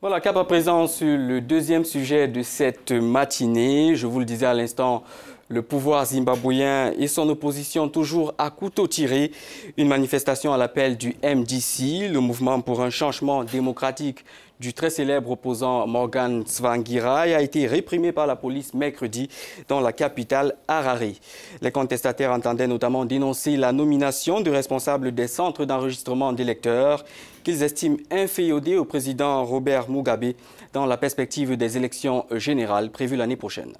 Voilà, cap à présent sur le deuxième sujet de cette matinée. Je vous le disais à l'instant, le pouvoir zimbabwéen et son opposition toujours à couteau tiré. Une manifestation à l'appel du MDC, le mouvement pour un changement démocratique du très célèbre opposant Morgan Tsvangirai, a été réprimée par la police mercredi dans la capitale Harare. Les contestataires entendaient notamment dénoncer la nomination de responsables des centres d'enregistrement d'électeurs qu'ils estiment inféodés au président Robert Mugabe dans la perspective des élections générales prévues l'année prochaine.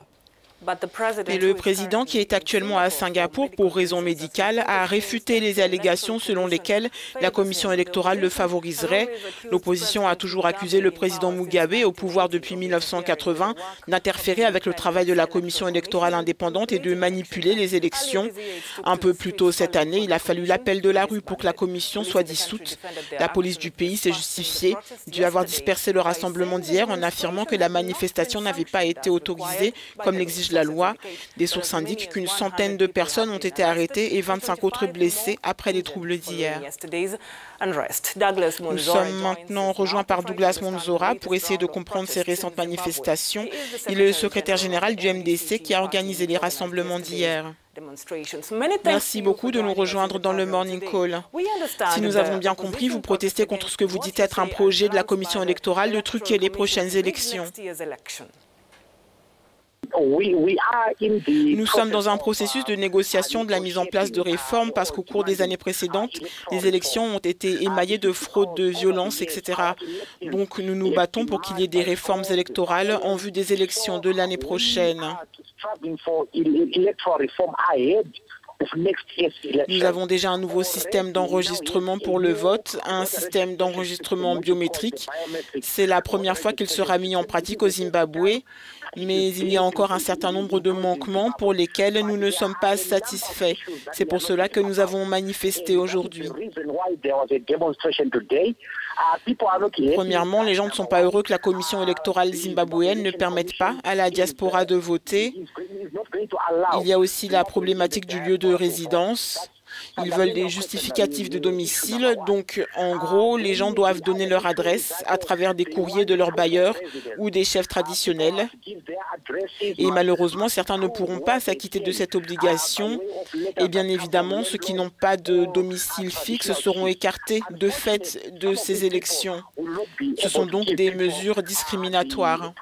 Mais le président, qui est actuellement à Singapour pour raison médicale, a réfuté les allégations selon lesquelles la commission électorale le favoriserait. L'opposition a toujours accusé le président Mugabe, au pouvoir depuis 1980, d'interférer avec le travail de la commission électorale indépendante et de manipuler les élections. Un peu plus tôt cette année, il a fallu l'appel de la rue pour que la commission soit dissoute. La police du pays s'est justifiée d'avoir dispersé le rassemblement d'hier en affirmant que la manifestation n'avait pas été autorisée, comme l'exige la loi. Des sources indiquent qu'une centaine de personnes ont été arrêtées et 25 autres blessées après les troubles d'hier. Nous sommes maintenant rejoints par Douglas Monzora pour essayer de comprendre ces récentes manifestations. Il est le secrétaire général du MDC qui a organisé les rassemblements d'hier. Merci beaucoup de nous rejoindre dans le Morning Call. Si nous avons bien compris, vous protestez contre ce que vous dites être un projet de la commission électorale de truquer les prochaines élections. Nous sommes dans un processus de négociation de la mise en place de réformes parce qu'au cours des années précédentes, les élections ont été émaillées de fraudes, de violences, etc. Donc nous nous battons pour qu'il y ait des réformes électorales en vue des élections de l'année prochaine. Nous avons déjà un nouveau système d'enregistrement pour le vote, un système d'enregistrement biométrique. C'est la première fois qu'il sera mis en pratique au Zimbabwe, mais il y a encore un certain nombre de manquements pour lesquels nous ne sommes pas satisfaits. C'est pour cela que nous avons manifesté aujourd'hui. Premièrement, les gens ne sont pas heureux que la commission électorale zimbabwéenne ne permette pas à la diaspora de voter. Il y a aussi la problématique du lieu de résidence. Ils veulent des justificatifs de domicile, donc en gros, les gens doivent donner leur adresse à travers des courriers de leurs bailleurs ou des chefs traditionnels. Et malheureusement, certains ne pourront pas s'acquitter de cette obligation. Et bien évidemment, ceux qui n'ont pas de domicile fixe seront écartés de fait de ces élections. Ce sont donc des mesures discriminatoires.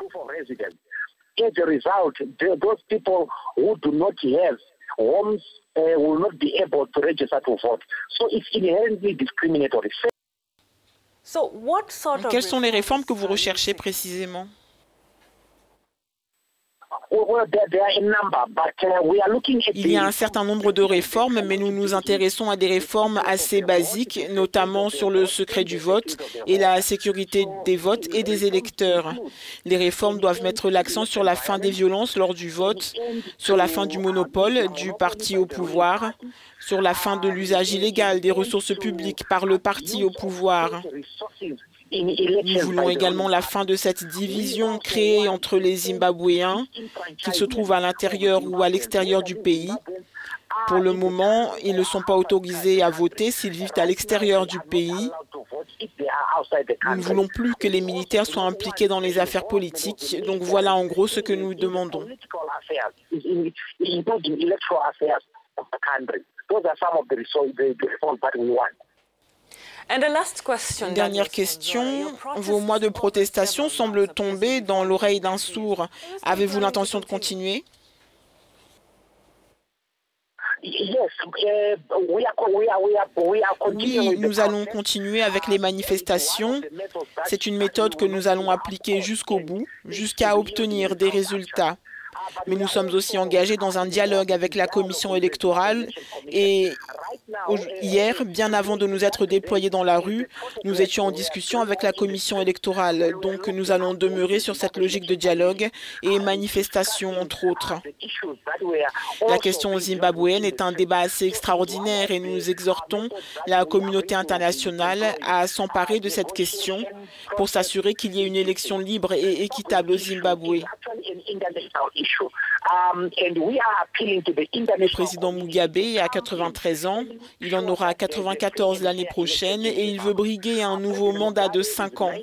Will not be able to register to vote. So it's inherently discriminatory. Quelles sont les réformes que vous recherchez précisément? Il y a un certain nombre de réformes, mais nous nous intéressons à des réformes assez basiques, notamment sur le secret du vote et la sécurité des votes et des électeurs. Les réformes doivent mettre l'accent sur la fin des violences lors du vote, sur la fin du monopole du parti au pouvoir, sur la fin de l'usage illégal des ressources publiques par le parti au pouvoir. Nous voulons également la fin de cette division créée entre les Zimbabwéens, qu'ils se trouvent à l'intérieur ou à l'extérieur du pays. Pour le moment, ils ne sont pas autorisés à voter s'ils vivent à l'extérieur du pays. Nous ne voulons plus que les militaires soient impliqués dans les affaires politiques. Donc voilà en gros ce que nous demandons. Une dernière question. Vos mois de protestation semblent tomber dans l'oreille d'un sourd. Avez-vous l'intention de continuer? Oui, nous allons continuer avec les manifestations. C'est une méthode que nous allons appliquer jusqu'au bout, jusqu'à obtenir des résultats. Mais nous sommes aussi engagés dans un dialogue avec la commission électorale et hier, bien avant de nous être déployés dans la rue, nous étions en discussion avec la commission électorale. Donc nous allons demeurer sur cette logique de dialogue et manifestation, entre autres. La question zimbabwéenne est un débat assez extraordinaire et nous exhortons la communauté internationale à s'emparer de cette question pour s'assurer qu'il y ait une élection libre et équitable au Zimbabwe. Le président Mugabe a 93 ans, il en aura 94 l'année prochaine et il veut briguer un nouveau mandat de 5 ans.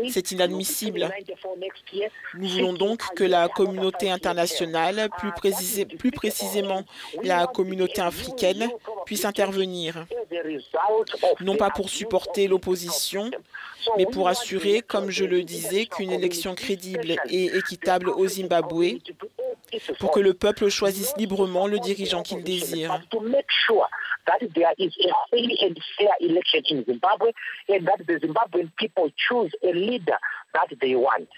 C'est inadmissible. Nous voulons donc que la communauté internationale, plus précisément la communauté africaine, puisse intervenir, non pas pour supporter l'opposition, mais pour assurer, comme je le disais, qu'une élection crédible et équitable au Zimbabwe, pour que le peuple choisisse librement le dirigeant qu'il désire. That there is a free and fair election in Zimbabwe and that the Zimbabwean people choose a leader that they want.